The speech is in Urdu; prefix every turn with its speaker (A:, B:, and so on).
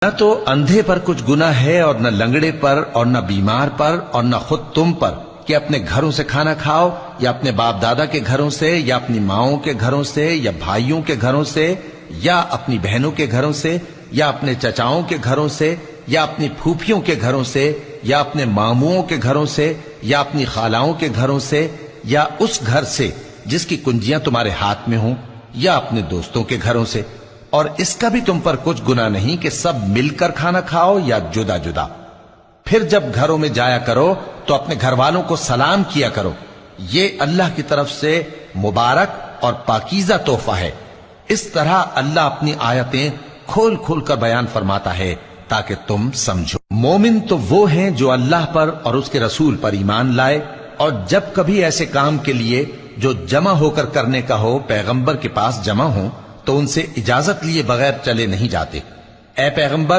A: نہ تو اندھے پر کچھ گناہ ہے اور نہ لنگڑے پر اور نہ بیمار پر اور نہ خود تم پر کہ اپنے گھروں سے کھانا کھاؤ یا اپنے باپ دادا کے گھروں سے یا اپنی ماؤں کے گھروں سے یا بھائیوں کے گھروں سے یا اپنی بہنوں کے گھروں سے یا اپنے چچاؤں کے گھروں سے یا اپنی پھوپھیوں کے گھروں سے یا اپنے ماموؤں کے گھروں سے یا اپنی خالاؤں کے گھروں سے یا اس گھر سے جس کی کنجیاں تمہارے ہاتھ میں ہوں یا اپنے دوستوں کے گھروں سے، اور اس کا بھی تم پر کچھ گناہ نہیں کہ سب مل کر کھانا کھاؤ یا جدا جدا۔ پھر جب گھروں میں جایا کرو تو اپنے گھر والوں کو سلام کیا کرو، یہ اللہ کی طرف سے مبارک اور پاکیزہ تحفہ ہے۔ اس طرح اللہ اپنی آیتیں کھول کھول کر بیان فرماتا ہے تاکہ تم سمجھو۔ مومن تو وہ ہیں جو اللہ پر اور اس کے رسول پر ایمان لائے، اور جب کبھی ایسے کام کے لیے جو جمع ہو کر کرنے کا ہو پیغمبر کے پاس جمع ہوں تو ان سے اجازت لیے بغیر چلے نہیں جاتے۔ اے پیغمبر